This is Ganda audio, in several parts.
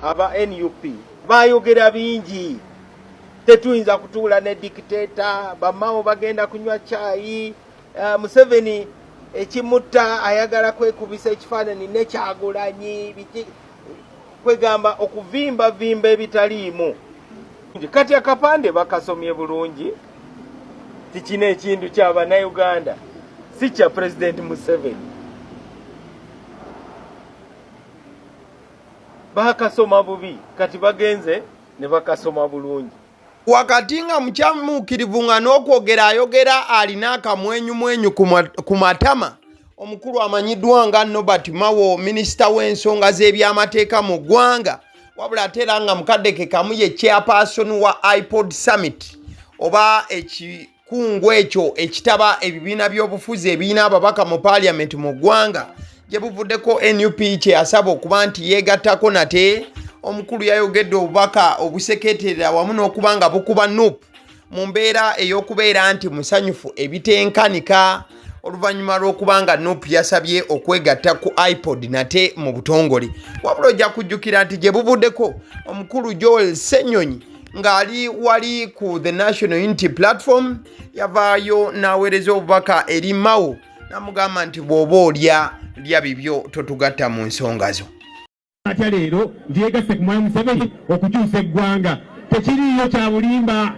aba NUP bayogera bingi, tetuyinza kutuula ne dictator, bamawo bagenda kunywa chai, Museveni ekimutta ayagala kwekubisa ekifaananyi ne Kyagulanyi, kwegamba okuvimba vimba ebitaliimu. Kati akapande bakasomye bulungi, tikina ekintu ky'Abannayuganda si kya President Museveni. Bakasoma bubi, kati bagenze ne bakasoma bulungi. Wakati nga mukyamuukirivu nga n'okwogera ayogera alina akamwenyumwenyu ku matama, omukulu amanyiddwa nga Robert Mao, minisita w'ensonga z'ebyamateeka mu ggwanga, wabula ate era nga mukaddeke kamu ye chairperson wa Ipod Summit, oba ekikungu ekyo ekitaba ebibiina by'obufuzi ebiina ababaka mu parliament mu ggwanga, gye buvuddeko NUP kye yasaba okuba nti yeegattako nate. Omukulu yayogedde obubaka obuseketerera wamu n'okuba nga bukuba NUP mu mbeera ey'okubeera nti musanyufu ebitenkanika oluvannyuma lw'okuba nga NUP yasabye okwegatta ku Ipod nate mu butongole. Wabula ojja kujjukira nti gye buvuddeko omukulu Joel Ssenyonyi ng'ali wali ku the National Unity Platform yavaayo n'aweereza obubaka eri Mao n'amugamba nti bw'oba olya bibyo totugatta mu nsonga zo. Atya leero ndyegasse ku Mwami Museveni okukyusa eggwanga tekiriyo kya bulimba.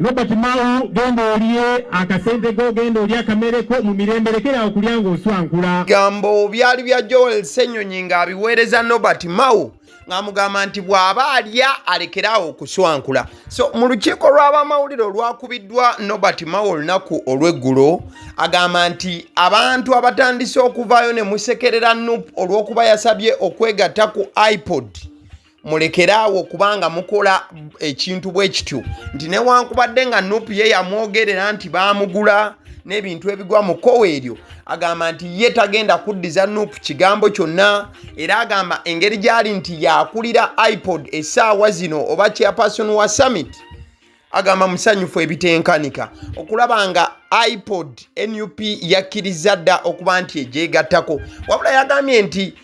Robert Mao genda olye akasente go, genda olye akamere ko mu mirembe, lekera okulya ng'oswankula. Gambo byali bya Joel Ssenyonyi ng'abiweereza Robert Mao ng'amugamba nti bw'aba alya alekeraawo okuswankula. So mu lukiiko lw'abamawulire olwakubiddwa Robert Mao olunaku olw'eggulo agamba nti abantu abatandise okuvaayo ne musekerera NUP olw'okuba yasabye okwegatta ku Ipod mulekeraawo kubanga mukola ekintu bwe kityo, nti newankubadde nga NUP ye yamwogerera nti baamugula n'ebintu ebigwa mu kkowe eryo, agamba nti ye tagenda kuddiza NUP kigambo kyonna, era agamba engeri gy'ali nti yakulira Ipod essaawa zino oba chairperson wa Summit, agamba musanyufu ebitenkanika okulaba nga Ipod NUP yakkiriza dda okuba nti egyegattako. Wabula yagambye nti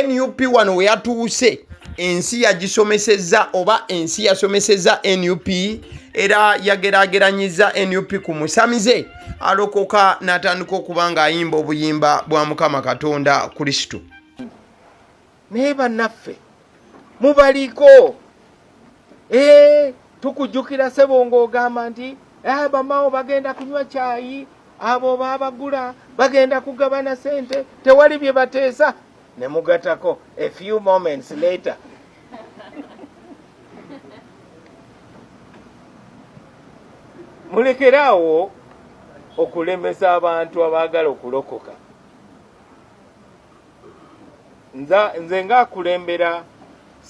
NUP wano we yatuuse ensi yagisomesezza oba ensi yasomesezza NUP, era yageraageranyiza NUP ku musamize alokoka n'atandika okuba ng'ayimba obuyimba bwa Mukama Katonda Kristo. Naye bannaffe mubaliko, tukujjukira ssebo ng'ogamba nti bamawo bagenda kunywa caayi, abo baabagula bagenda kugabana sente, tewali bye bateesa. Ne mugatako a few moments later mulekeraawo okulemesa abantu abaagala okulokoka. Nze ng'akulembera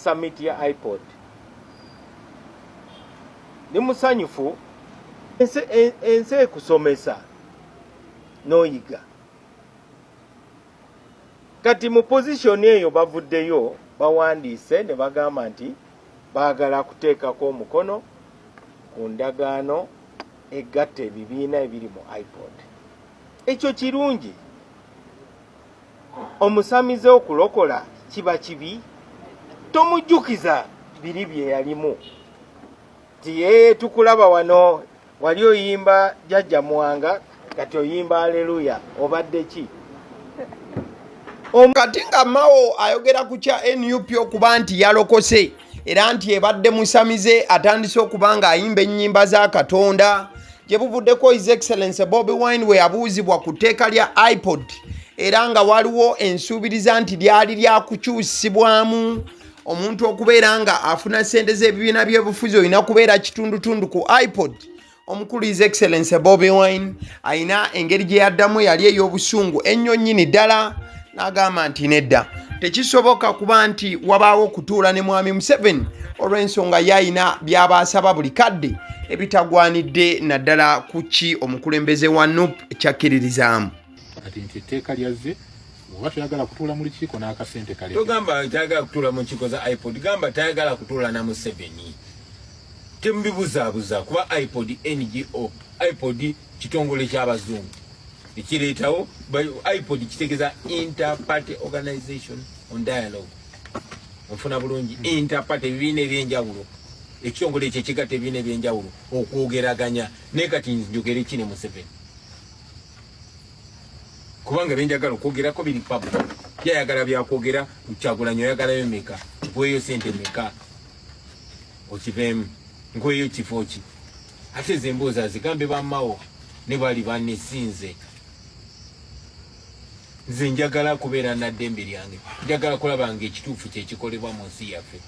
summit ya Ipod ndi musanyufu, ensi ekusomesa n'oyiga. Kati mu pozisioni eyo bavuddeyo bawandiise ne bagamba nti baagala kuteekako omukono ku ndagaano egatta ebibiina ebiri mu Ipod. Ekyo kirungi. Omusamize okulokola kiba kibi, tomujjukiza biri bye yalimu. Ti tukulaba wano wali oyimba jjajja Muwanga, kati oyimba aleluya, obadde ki? Kati nga Mao ayogera ku kya NUP okuba nti yalokose era nti ebadde musamize atandise okuba ng'ayimba ennyimba za Katonda, gye buvuddeko His Excellency Bobi Wine we yabuuzibwa ku tteeka lya Ipod era nga waliwo ensuubiriza nti lyali lyakukyusibwamu omuntu okubeera nga afuna ssente z'ebibiina by'obufuzi olina kubeera kitundutundu ku Ipod. Omukulu His Excellency Bobi Wine ayina engeri gye yaddamu yali ey'obusungu ennyo nnyini ddala, n'agamba nti nedda tekisoboka kuba nti wabaawo okutuula ne Mwami Museveni olw'ensonga yayina by'abaasaba buli kadde ebitagwanidde naddala ku ki omukulembeze wa NUP kyakkiririzaamu. Kati nti etteeka lyazze oba toyagala kutuula mu lukiiko n'akasente kale. Togamba tayagala kutuula mu nkiiko za Ipod, gamba tayagala kutuula na Museveni. Tembibuzaabuza kuba Ipod NGO, Ipod kitongole ky'abazungu. Ikireetawo Ipod kitegeeza Inter-Party Organization on Dialogue. Nfuna bulungi interparty ebibiina ebyenjawulo ekitongole ekyo ekigatta ebibiina ebyenjawulo okwogeraganya naye kati njogera ki ne Museveni kubanga benjagala okwogerako biri pabu yayagala byakwogera Kyagulanyi oyagalayo meka nkweyo sente meka okiveemu nkweyo kifo ki ate ezo emboozi azigambe bammawo ne bali bannesinze nze njagala kubeera naddembe lyange njagala kulabanga ekituufu kyekikolebwa mu nsi yaffe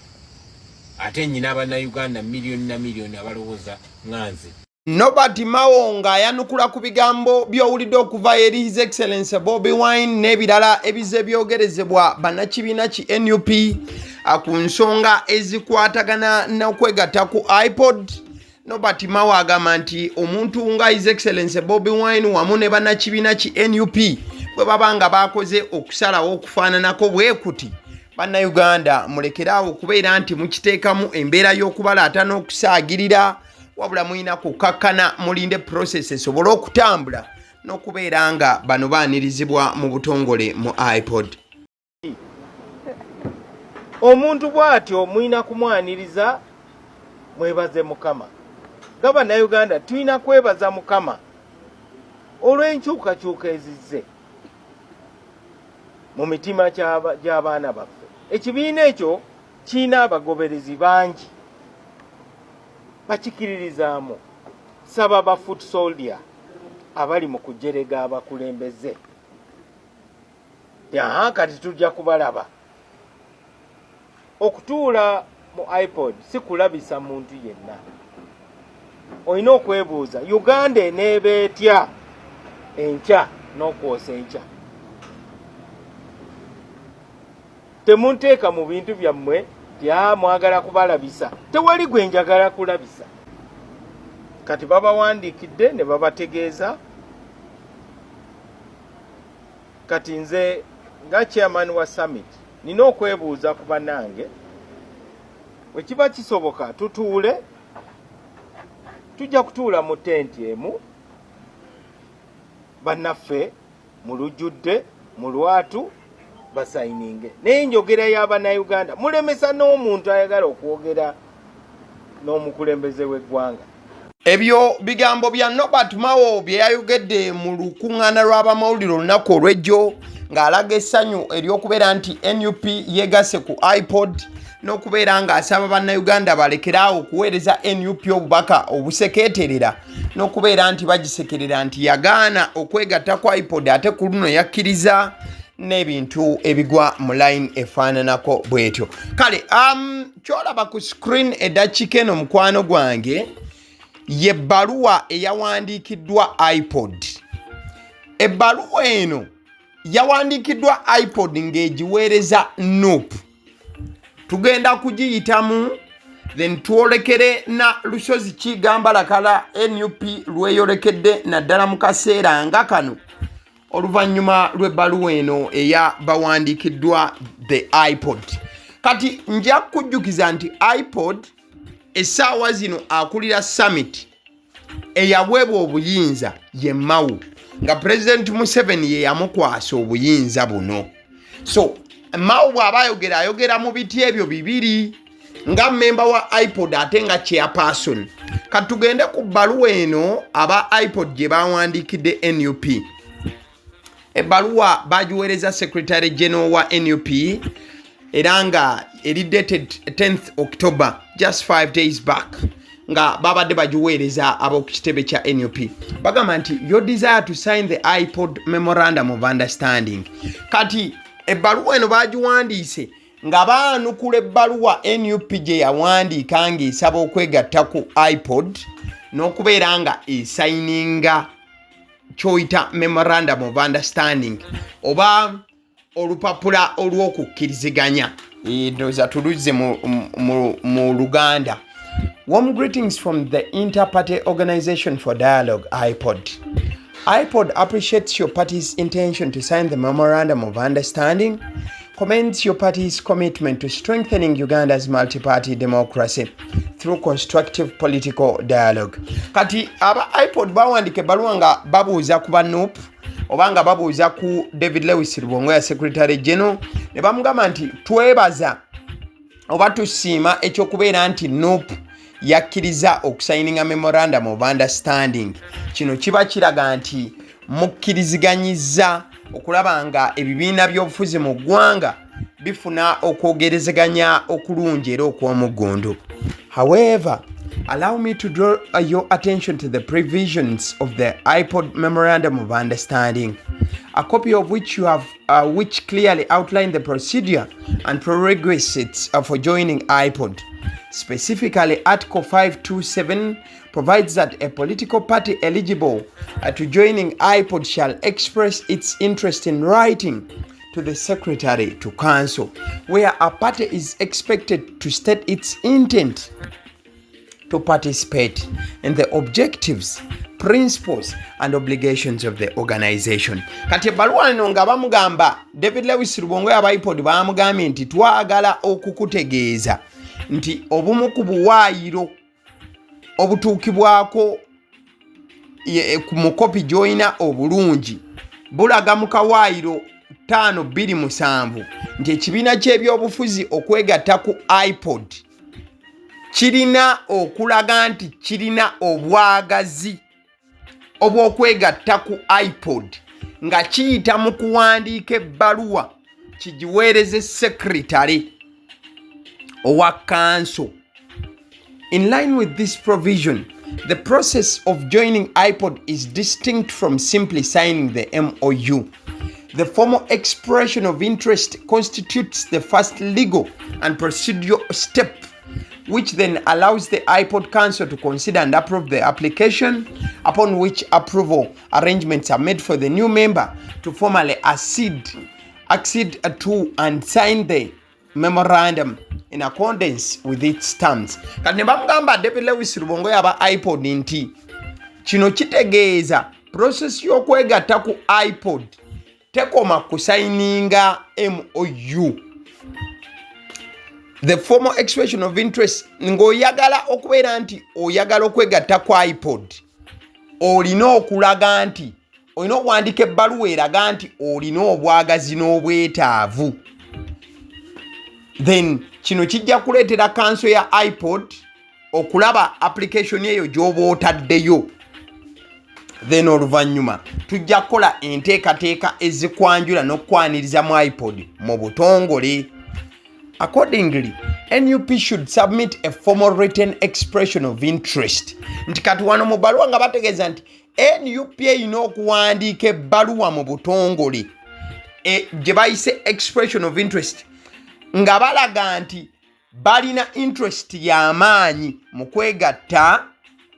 ate nyina abannayuganda miliyoni na miliyoni abalowooza nganze. Nobati Mawo ng'ayanukula ku bigambo by'owulidde okuva eri His Excellency Bobi Wine n'ebirala ebize byogerezebwa bannakibiina ki NUP ku nsonga ezikwatagana n'okwegatta ku iPod. Nobati Mawo agamba nti omuntu nga His Excellency Bobi Wine wamu ne bannakibiina ki NUP bwe baba nga bakoze okusalawo okufaananako bwe kuti bannayuganda mulekeraawo okubeera nti mukiteekamu embeera y'okubalaata n'okusaagirira wabula mulina kukakkana mulinde process esobole okutambula n'okubeera nga bano baanirizibwa mu butongole mu iPod. Omuntu bw'atyo mulina kumwaniriza mwebaze Mukama. Nga bannayuganda tulina kwebaza Mukama olw'enkyukakyuka ezizze mu mitima gy'abaana baffe. Ekibiina ekyo kirina abagoberezi bangi bakikiririzaamu. Saba ba foot soldier abali mu kujerega abakulembeze. Kati tujja kubalaba. Okutuula mu iPod si kulabisa muntu yenna. Olina okwebuuza Uganda eneeba etya enkya n'okwosa enkya. Temunteeka mu bintu byammwe mwagala kubalabisa. Tewali gwe njagala kulabisa. Kati babawandiikidde ne babategeeza. Kati nze nga chairman wa summit nina okwebuuza ku bannange bwe kiba kisoboka tutuule tujja kutuula mu tenti emu bannaffe mu lujjudde mu lwatu basayininge naye njogera y'abannayuganda mulemesa n'omuntu ayagala okwogera n'omukulembeze w'eggwanga. Ebyo bigambo bya Nobati Mawo bye yayogedde mu lukuŋŋaana lw'abamawulire olunaku olw'ejjo ng'alaga essanyu ery'okubeera nti NUP yeegase ku iPod n'okubeera ng'asaba bannayuganda balekeraawo okuweereza NUP obubaka obusekeeterera n'okubeera nti bagisekerera nti yagaana okwegatta ku iPod ate ku luno yakkiriza n'ebintu ebigwa mu line efaananako bwetyo. Kale kyolaba ku screen eddakiika eno mukwano gwange y'ebbaluwa eyawandiikiddwa iPod. Ebbaluwa eno yawandiikiddwa iPod ng'egiweereza NUP. Tugenda kugiyitamu then twolekere na lusozi kigambalakala NUP lweyolekedde naddala mu kaseera nga kano oluvannyuma lw'ebbaluwa eno eya bawandiikiddwa the iPod. Kati nja kujjukiza nti iPod essaawa zino akulira summit eyaweebwa obuyinza ye Mawu nga President Museveni ye yamukwasa obuyinza buno. So Mawu bw'aba ayogera mu biti ebyo bibiri nga memba wa iPod ate nga chairperson. Kati tugende ku bbaluwa eno aba iPod gye bawandiikidde NUP. Ebbaluwa bagiweereza Secretary General wa NUP era nga eri dated 10th October, just 5 days back, nga babadde bagiweereza ab'okitebe kya NUP. Bagamba nti your desire to sign the iPod memorandum of understanding. Kati ebbaluwa eno bagiwandiise nga baanukula ebbaluwa NUP gye yawandiika ng'esaba okwegatta ku iPod n'okubeera nga esayininga kyoyita memorandum of understanding oba olupapula olw'okukkiriziganya. Ndoza tuluze mu Luganda. Warm greetings from the Inter-Party Organization for Dialogue, IPOD. IPOD appreciates your party's intention to sign the Memorandum of Understanding, commends your party's commitment to strengthening Uganda's multi-party democracy through constructive political dialogue. Kati aba IPOD bawandika ebbaluwa nga babuuza ku NUP obanga babuuza ku David Lewis Rubongoya Secretary General ne bamugamba nti twebaza oba tusiima ekyokubeera nti NUP yakkiriza okusayininga memorandum of understanding. Kino kiba kiraga nti mukkiriziganyiza okulaba nga ebibiina by'obufuzi mu ggwanga bifuna okwogerezeganya okulungi era okw'omuggundu. However, allow me to draw your attention to the provisions of the Ipod Memorandum of Understanding, a copy of which you have which clearly outline the procedure and prerequisites for joining Ipod. Specifically, Article 527 provides that a political party eligible to joining Ipod shall express its interest in writing to the Secretary to Council, where a party is expected to state its intent to participate in the objectives, principles and obligations of the organization. Kati ebbaluwa eno nga bamugamba David Lewis Rubongoya Ipod bamugambye nti twagala okukutegeeza nti obumu ku buwaayiro obutuukibwako ku mukopi gy'olina obulungi bulaga mu kawaayiro 527 nti ekibiina ky'ebyobufuzi okwegatta ku Ipod kirina okulaga nti kirina obwagazi obw'okwegatta ku Ipod nga kiyita mu kuwandiika ebbaluwa kigiweereze secretary owa council. In line with this provision, the process of joining Ipod is distinct from simply signing the MOU. The formal expression of interest constitutes the first legal and procedural step, which then allows the Ipod Council to consider and approve the application, upon which approval arrangements are made for the new member to formally accede to and sign the memorandum in accordance with its terms. Kati ne bamugamba David Lewis Rubongoya Ipod nti kino kitegeeza process y'okwegatta ku Ipod tekoma kusayininga MOU. The formal expression of interest ng'oyagala okubeera nti oyagala okwegatta ku Ipod olina okulaga nti olina okuwandika ebbaluwa eraga nti olina obwagazi n'obwetaavu. Then kino kijja kuleetera kanso ya Ipod okulaba application eyo gy'oba otaddeyo. Then oluvannyuma tujja kukola enteekateeka ezikwanjula n'okukwaniriza mu Ipod mu butongole. Accordingly, NUP should submit a formal written expression of interest. Nti kati wano mu bbaluwa nga bategeeza nti NUP erina okuwandiika ebbaluwa mu butongole gye bayise expression of interest nga balaga nti balina interest y'amaanyi mu kwegatta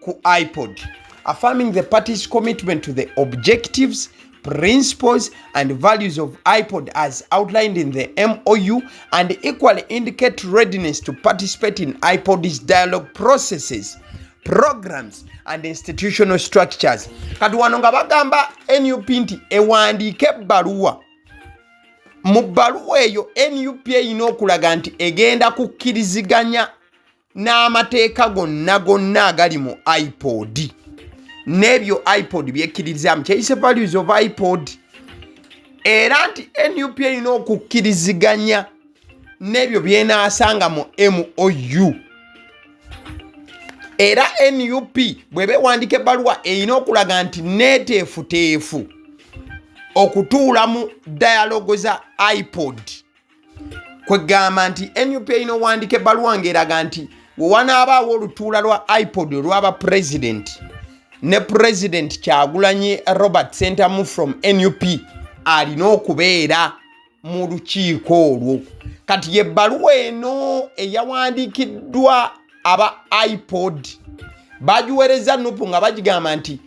ku Ipod, affirming the party's commitment to the objectives, principles and values of Ipod as outlined in the MOU, and equally indicate readiness to participate in Ipod's dialogue processes, programs and institutional structures. Kati wano nga bagamba NUP nti ewandiike ebbaluwa. Mu bbaluwa eyo NUP erina okulaga nti egenda kukkiriziganya n'amateeka gonna agali mu Ipod n'ebyo Ipod byekkiririzaamu, kyeyise values of Ipod, era nti NUP erina okukkiriziganya n'ebyo byenaasanga mu MOU. Era NUP bw'eba ewandiika ebbaluwa erina okulaga nti neeteefuteefu okutuula mu dialogue za Ipod. Kwegamba nti NUP erina owandiika ebbaluwa ng'eraga nti we wanaabaawo olutuula lwa Ipod olw'aba president ne president Kyagulanyi Robert Sentamu from NUP alina okubeera mu lukiiko olwo. Kati y'ebbaluwa eno eyawandiikiddwa aba Ipod bagiweereza NUP nga bagigamba nti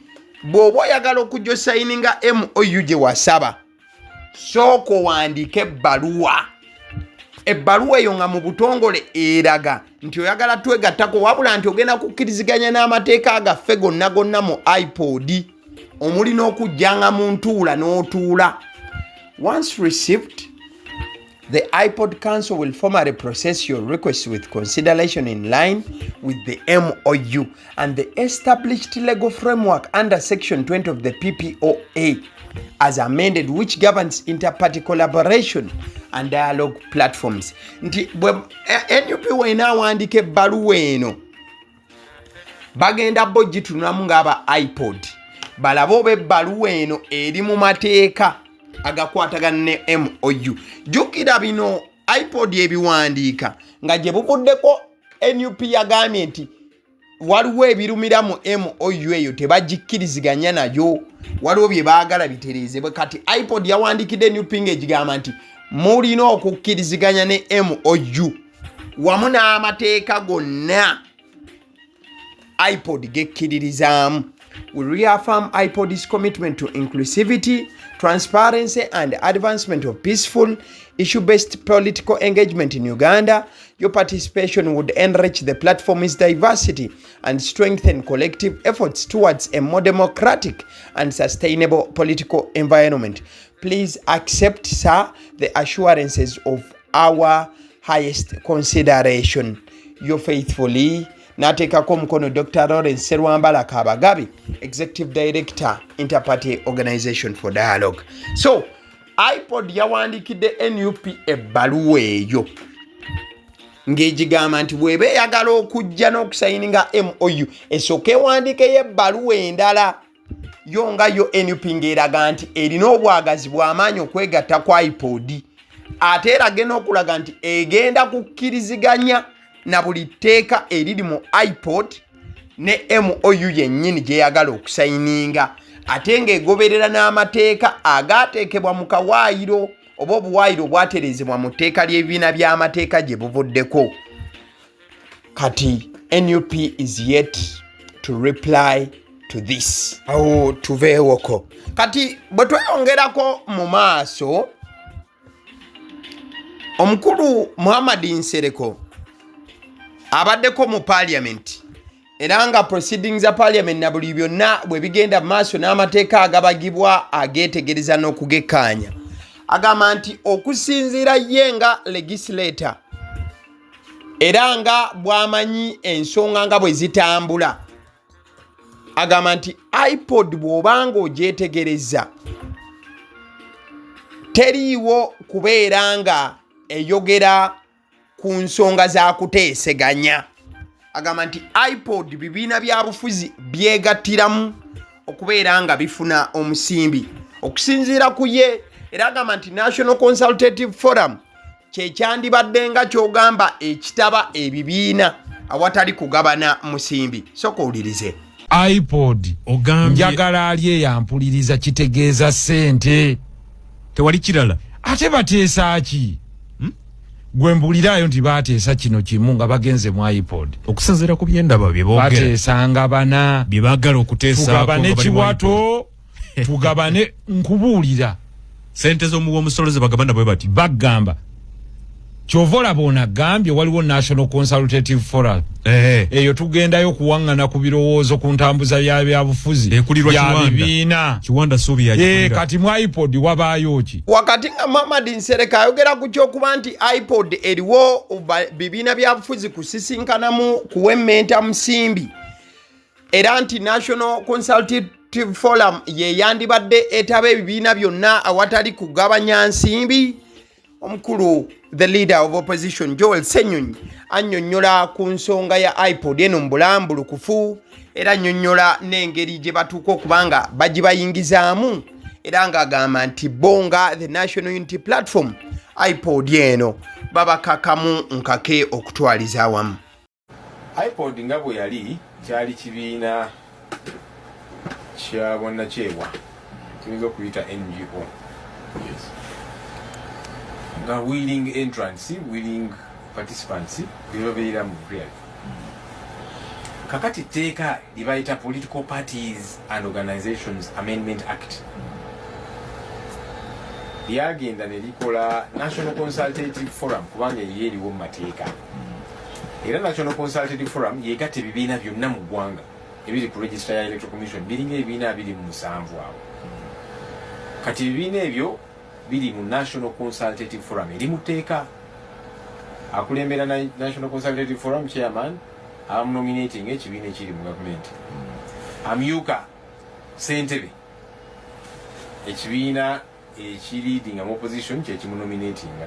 bw'oba oyagala okujja osayininga MOU gye wasaba, sooka owandiika ebbaluwa. Ebbaluwa eyo nga mu butongole eraga nti oyagala twegattako, wabula nti ogenda kukkiriziganya n'amateeka gaffe gonna mu Ipod, omuli n'okujjanga mu ntuula n'otuula. Once received, The iPod Council will formally process your request with consideration in line with the MOU and the established legal framework under Section 20 of the PPOA as amended, which governs inter-party collaboration and dialogue platforms. Nti NUP wena wandike ebbaluwa eno bagenda bo gitunamu ng'aba iPod balaba oba ebbaluwa eno eri mu mateeka agakwatagana ne MOU. Jukira bino iPod ebiwandiika nga gye buvuddeko NUP yagambye nti waliwo ebirumira mu MOU eyo tebagikkiriziganya nayo, waliwo bye baagala bitereezebwe. Kati iPod yawandiikidde NUP ng'egigamba nti mulina okukkiriziganya ne MOU wamu n'amateeka gonna iPod gekkiririzaamu. We reaffirm iPod's commitment to inclusivity, transparency, and advancement of peaceful, issue-based political engagement in Uganda. Your participation would enrich the platform's diversity and strengthen collective efforts towards a more democratic and sustainable political environment. Please accept, sir, the assurances of our highest consideration. You faithfully, Natekako Mukono Dr. Lawrence Serwambala Kabagabi, Executive Director, Interparty Organization for Dialogue. So, iPod yawandikidde NUP ebbaluwa eyo ng'egigamba nti bw'eba eyagala okujja n'okusayininga MOU esooke ewandiikeyo ebbaluwa endala yo nga yo NUP ng'eraga nti erina obwagazi bw'amaanyi okwegatta kwa iPod, ate erage n'okulaga nti egenda kukkiriziganya na buli tteeka eriri mu iPod ne MOU yennyini gyeyagala okusayininga, ate ng'egoberera n'amateeka agaateekebwa mu kawaayiro oba obuwaayiro bwatereezebwa mu tteeka ly'ebibiina by'amateeka gye buvuddeko. Kati NUP is yet to reply to this. Awo tuveewoko. Kati bwe tweyongerako mu maaso, omukulu Muhammad Nsereko abaddeko mu parliament era nga proceedings za parliament na buli byonna bwe bigenda mu maaso n'amateeka agabagibwa ageetegereza n'okugekkaanya, agamba nti okusinziira ye nga legislator era nga bw'amanyi ensonga nga bwe zitambula, agamba nti iPod bw'obanga ogyetegereza teriiwo kubeera nga eyogera ku nsonga za kuteeseganya. Agamba nti iPod bibiina bya bufuzi byegattiramu okubeera nga bifuna omusimbi okusinziira ku ye, era agamba nti National Consultative Forum kyekyandibadde nga kyogamba ekitaba ebibiina awatali kugabana musimbi. Sooka owulirize. iPod ogambye njagala ali eyampuliriza kitegeeza ssente tewali kirala ate bateesa ki? Gwe mbuliraayo nti baateesa kino kimu nga bagenze mu iPod okusinziira ku byendaba bye boogera bateesanga bana bye baagala okuteesaako tugabane kiwato tugabane nkubuulira sente z'omuwa omusolo ze bagabana bwe bati bagamba kyova olaba onagambye waliwo National Consultative Forum eyo tugendayo kuwaŋŋana ku birowoozo ku ntambuza y'abyabufuzi bya bibiina Kiwanda Suubi yagikulira kati mu iPod wabaayo ki? Wakati nga Muhammad Nsereka ayogera ku kyokuba nti iPod eriwo bibiina byabufuzi kusisinkanamu kuwemmenta musimbi era nti National Consultative Forum ye yandibadde etaba ebibiina byonna awatali kugabanya nsimbi, omukulu the leader of opposition Joel Senyonyi annyonnyola ku nsonga ya iPod eno mu bulambulukufu era annyonnyola n'engeri gye batuuka okubanga bagibayingizaamu era ng'agamba nti bonga the National Unity Platform iPod eno babakakamu nkake okutwaliza awamu. iPod nga bwe yali kyali kibiina kya bwannakyewa tuyinza okuyita NGO. Yes. Nga willing entrance, willing participants, bibabeera mu real. Kakati tteeka libayita Political Parties and Organizations Amendment Act. Lyagenda ne likola National Consultative Forum kubanga ye eriwo mu mateeka. Era National Consultative Forum yegatta ebibiina byonna mu ggwanga ebiri ku Register ya Electoral Commission biringa ebibiina 27 awo. Kati ebibiina ebyo biri mu National Consultative Forum eri muteeka akulembera na National Consultative Forum chairman nominating ekibiina ekiri mu government amyuka Ssentebe ekibiina ekiriidinga mu opposition kyekimunominatinga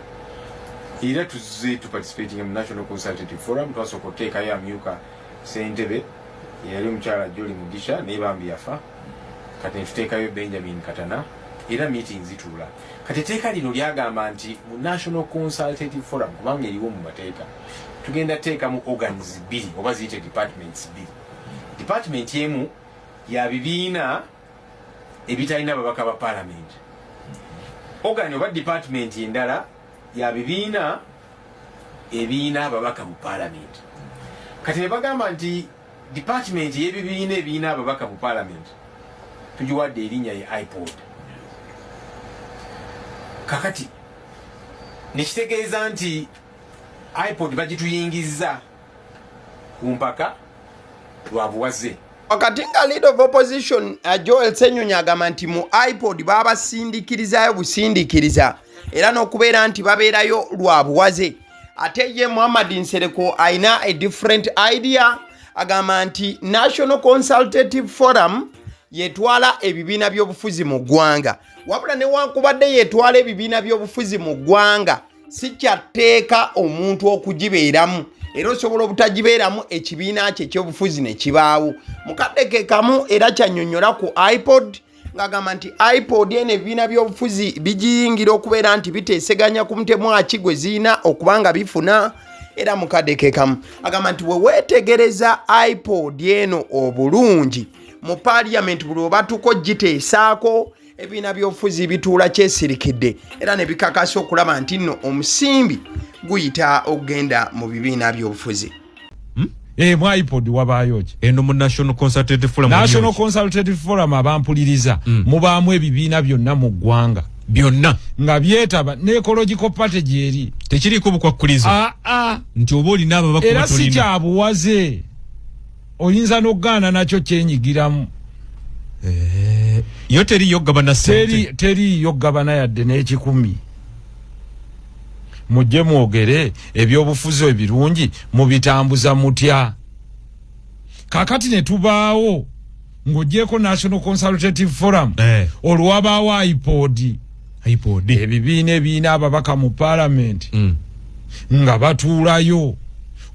era tuzze tuparticipating mu National Consultative Forum twasooka okuteekayo amyuka Ssentebe yali omukyala Jolly Mugisha nebambi yafa kati netuteekayo Benjamin Katana era meeting zituula kati etteeka lino lyagamba nti mu National Consultative Forum kubanga eriwo mu mateeka tugenda teeka mu organs bbiri oba ziyite departments bbiri department emu ya bibiina ebitalina babaka ba parliament organ oba department endala ya bibiina ebiina babaka mu parliament kati ne bagamba nti department y'ebibiina ebiina ababaka mu parliament tugiwadde erinnya ye Ipod kakati nekitegeeza nti Ipod bagituyingizza ku mpaka lwa buwaze wakati nga leader of opposition Joel Ssenyonyi agamba nti mu Ipod babasindikirizayo busindikiriza era n'okubeera nti babeerayo lwa buwaze ate ye Muhammad Nsereko ayina a different idea agamba nti National Consultative Forum yetwala ebibiina by'obufuzi mu ggwanga wabula newankubadde yetwala ebibiina by'obufuzi mu ggwanga si kyatteeka omuntu okugibeeramu era osobola obutagibeeramu ekibiina kye ky'obufuzi ne kibaawo mukadde ke kamu era kyannyonnyola ku Ipod ng'agamba nti Ipod eno ebibiina by'obufuzi bigiyingira okubeera nti biteeseganya ku mutemwaki gwe ziina okubanga bifuna era mukadde ke kamu agamba nti we weetegereza Ipod eno obulungi mu parliament buli oba tuko giteesaako ebibiina by'obufuzi bituula kyesirikidde era ne bikakasa okulaba nti nno omusimbi guyita okugenda mu bibiina by'obufuzi mu Ipod wabaayo ki eno mu National Consultative Forum National Consultative Forum abampuliriza mubaamu ebibiina byonna mu ggwanga byonna nga byetaba ne ecological party gyeri tekiriiko bukwakkulizo nti oba olina ababaka era si kyabuwaze oyinza n'okugaana nakyo kyenyigiramu yo teriyo gabana ssente teriyo gabana yadde n'ekikumi mujje mwogere ebyobufuzi ebirungi mubitambuza mutya kakati ne tubaawo ng'oggyeko National Consultative Forum olwabaawo Ipod ebibiina ababaka mu parliament nga batuulayo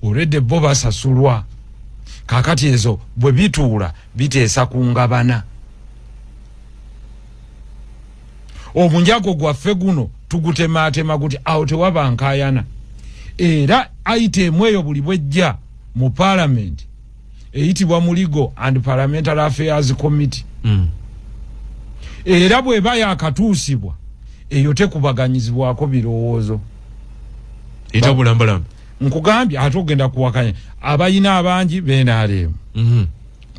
olwedde bo basasulwa kakati ezo bwe bituula biteesa ku ngabana omunjago gwaffe guno tugutemaatema guti awo tewaba nkaayana era ayiteemu eyo buli bwejja mu parliament eyitibwa mu Legal and Parliamentary Affairs Committee era bw'eba yakatuusibwa eyo tekubaganyizibwako birowoozo etabulambalamba nkugambye ate ogenda kuwakanya abayina abangi beenaaleemu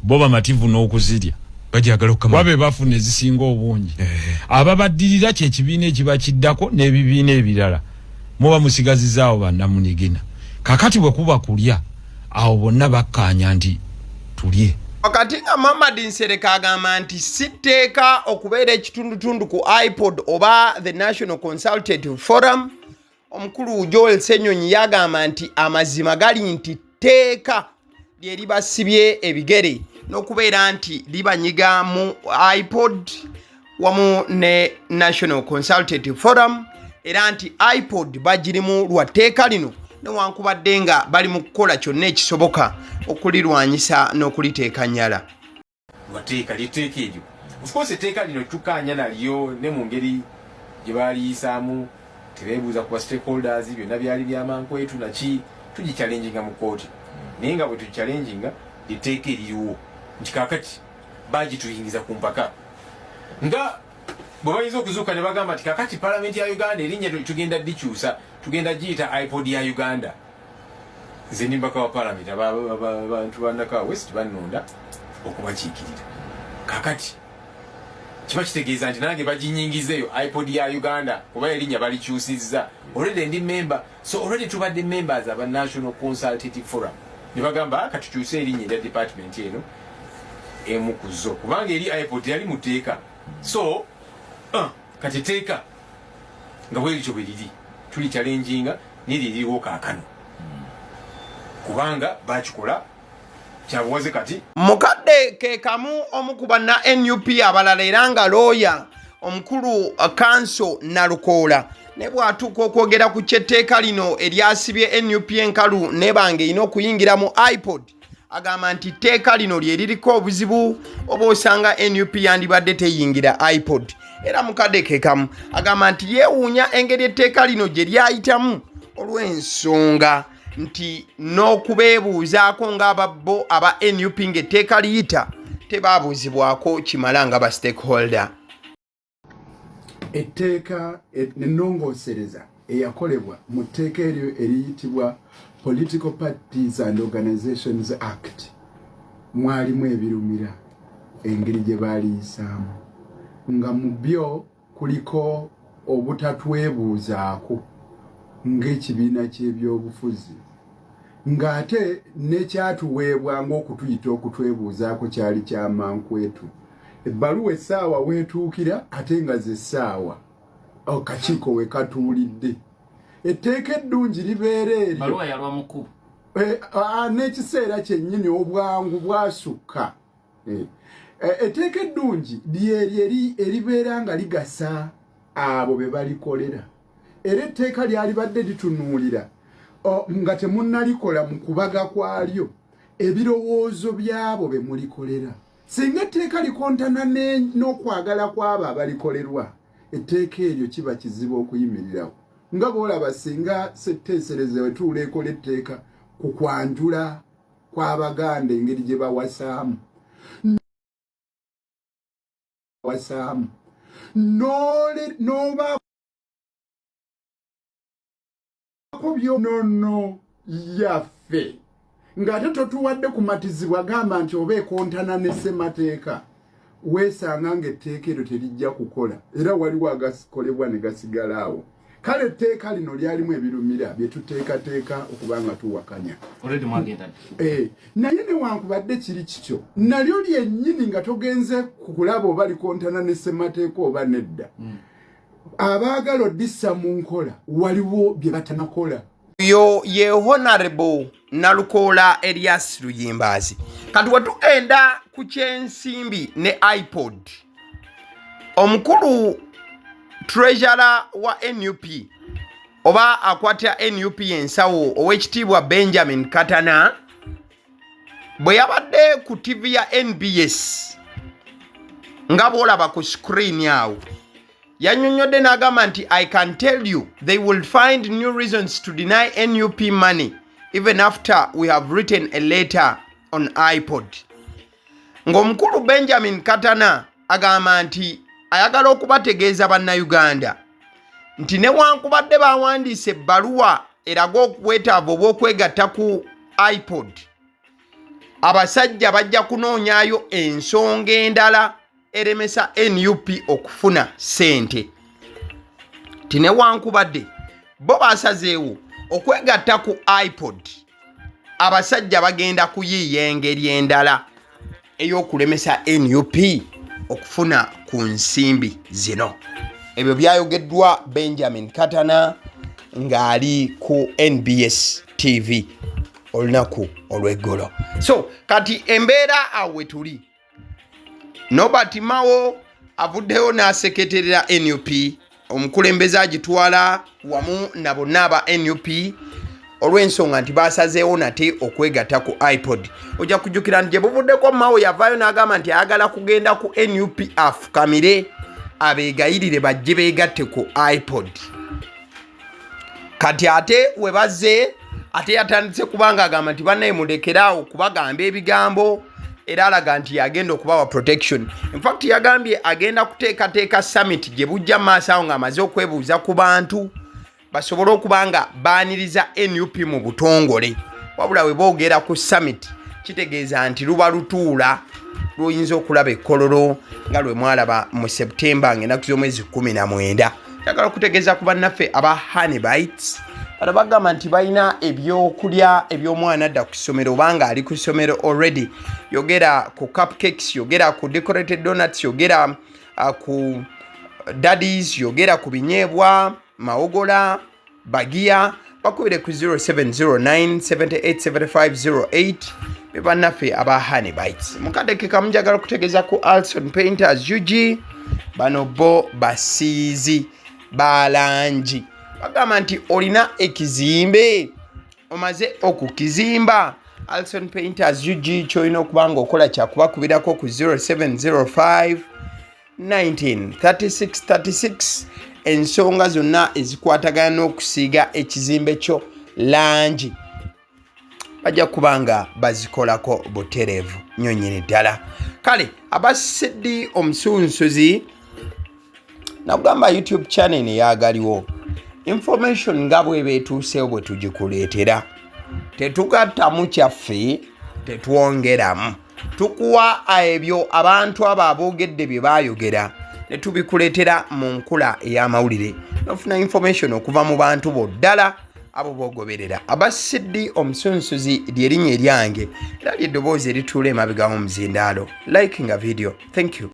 bo bamativu n'okuzirya bajagala okukama babe bafuna ezisinga obungi ababaddirira kyekibiina ekiba kiddako n'ebibiina ebirala muba musigazizaawo bannamunigina kakati bwe kuba kulya awo bonna bakkaanya nti tulye wakati nga Muhammad Nsereko agamba nti sitteeka okubeera ekitundutundu ku Ipod oba the National Consultative Forum omukulu Joel Ssenyonyi yagamba nti amazima gali nti tteeka lye libasibye ebigere n'okubeera nti libanyiga mu Ipod wamu ne National Consultative Forum era nti Ipod bagirimu lwa tteeka lino newankubadde nga bali mu kukola kyonna ekisoboka okulirwanyisa n'okuliteeka nnyala lwateeka lyeteeka eryo of course etteeka lino tukkaanya nalyo ne mu ngeri gye baaliyisaamu tebeebuuza ku ba stakeholders byonna byali byamankwetu naki tugichallenginga mu kooti naye nga bwe tugichallenginga lyeteeka eririwo nti kaakati bagituyingiza ku mpaka nga bwe bayinza okuzuuka ne bagamba nti kaakati palamenti ya Uganda erinnya tugenda dikyusa tugenda giyita Ipod ya Uganda nze ndi mbaka wa palamenti abantu bannaka west bannonda okubakiikirira kaakati kiba kitegeeza nti nange baginyingizeeyo Ipod ya Uganda kuba erinnya balikyusizza already ndi member so already tubadde members aba National Consultative Forum ne bagamba katukyuse erinnya erya department eno emu ku zo kubanga eri Ipod yali muteeka so kati teeka nga bwekyo bwe liri tuli challenginga niririwo kaakano kubanga bakikola kyabuwaze kati. Mukadde ke kamu omukuba na NUP abalala era nga looya omukulu kanso Nalukoola ne bw'atuuka okwogera ku kyetteeka lino eryasibye NUP enkalu nebange erina okuyingira mu iPod agamba nti tteeka lino lye liriko obuzibu oba osanga NUP yandibadde teyingira iPod. Era mukadde ke kamu agamba nti yeewuunya engeri etteeka lino gye lyayitamu olw'ensonga nti n'okubeebuuzaako ng'ababbo aba NUP ng'etteeka liyita tebaabuuzibwako kimala nga ba stakeholder. Etteeka ennongoosereza eyakolebwa mu tteeka eryo eriyitibwa Political Parties and Organizations Act mwalimu ebirumira engeri gye baaliyisaamu nga mu byo kuliko obutatwebuuzaako ng'ekibiina ky'ebyobufuzi ng'ate nekyatuweebwa ng'okutuyita okutwebuuzaako kyali kya mankwetu. Ebbaluwa essaawa weetuukira ate nga ze ssaawa akakiiko we katuulidde. Etteeka eddungi libeera eryo. Ebbaluwa yalwa mu kkubo. N'ekiseera kyennyini obwangu bwasukka. Etteeka eddungi lyeri eribeera nga ligasa abo be balikolera. Era etteeka lyalibadde litunuulira nga temunnalikola mu kubaga kwalyo ebirowoozo byabo be mulikolera. Singa etteeka likontana n'okwagala kw'abo abalikolerwa etteeka eryo kiba kizibu okuyimirirawo. Nga bw'olaba singa setteesereze wetuula ekola etteeka ku kwanjula kw'Abaganda engeri gye bawasaamu n'oba byonoono yaffe ng'ate totuwadde kumatizibwa gamba nti oba ekontana ne ssemateeka weesanga ng'etteeka eryo terijja kukola era waliwo agakolebwa ne gasigala awo. Kale etteeka lino lyalimu ebirumira bye tuteekateeka okuba nga tuwakanya. Naye newankubadde kiri kityo nalyo lyennyini nga togenze kukulaba oba likontana ne ssemateeka oba nedda. Abaagala oddissa mu nkola waliwo bye batanakola. Yo ye Honorable Nalukoola Elias Luyimbazi. Kati wetugenda ku kyensimbi ne iPod. Omukulu treasurer wa NUP oba akwatira NUP ensawo ow'ekitiibwa Benjamin Katana bwe yabadde ku TV ya NBS nga bw'olaba ku screen awo yannyonnyodde n'agamba nti I can tell you they will find new reasons to deny NUP money even after we have written a letter on iPod. Ng'omukulu Benjamin Katana agamba nti ayagala okubategeeza bannayuganda nti newankubadde bawandiise ebbaluwa eraga obwetaavu obw'okwegatta ku iPod abasajja bajja kunoonyaayo ensonga endala eremesa NUP okufuna ssente. Ti newankubadde bo basazeewo okwegatta ku iPod abasajja bagenda kuyiiya engeri endala ey'okulemesa NUP okufuna ku nsimbi zino. Ebyo byayogeddwa Benjamin Katana ng'ali ku NBS TV olunaku olw'eggolo. So kati embeera awe tuli Nobert Mao avuddeyo n'aseketerera NUP omukulembeze agitwala wamu na bonna aba NUP olw'ensonga nti basazeewo nate okwegatta ku iPod. Ojja kujjukira nti gye buvuddeko Mao yavaayo n'agamba nti ayagala kugenda ku NUP afukamire abeegayirire bajje beegatte ku iPod. Kati ate we bazze ate yatandise kubanga agamba nti bannaye mulekeraawo kubagamba ebigambo era alaga nti yagenda okubawa protection. In fact yagambye agenda kuteekateeka summit gye bujja maaso awo ng'amaze okwebuuza ku bantu basobole okuba nga baaniriza NUP mu butongole. Wabula we boogera ku summit kitegeeza nti luba lutuula luyinza okulaba ekkololo nga lwe mwalaba mu September ng'ennaku z'omwezi 19. Njagala okutegeeza ku bannaffe aba Honeybites bano bagamba nti balina ebyokulya eby'omwana adda ku ssomero obanga ali ku ssomero already. Yogera ku cupcakes, yogera ku decorated donuts, yogera ku daddies, yogera ku binyeebwa Mawogola, Bagia, bakubire ku 0709787508 bebannaffe aba Honey Bites. Mukadeke kamunjagala kutegeeza ku Alson Painters UG bano bo basiizi balangi bagamba nti olina ekizimbe omaze okukizimba. Alson Painters UG kyolina okubanga okola kyakubakubirako ku 0705 193636 ensonga zonna ezikwatagana n'okusiiga ekizimbe kyo langi bajja kubanga bazikolako butereevu nnyo nnyini ddala. Kale abasiddi omusunsuzi nakugamba YouTube channel eyagaliwo information nga bweba etuuseewo bwe tugikuleetera tetugattamu kyaffe tetwongeramu tukuwa ebyo abantu abo aboogedde bye baayogera ne tubikuleetera mu nkula ey'amawulire nofuna information okuva mu bantu bo ddala abo boogoberera. Abasiddi omusunsuzi lyerinnya eryange era ly'eddoboozi erituula emabega w'omuzindaalo. Liking a video. Thank you.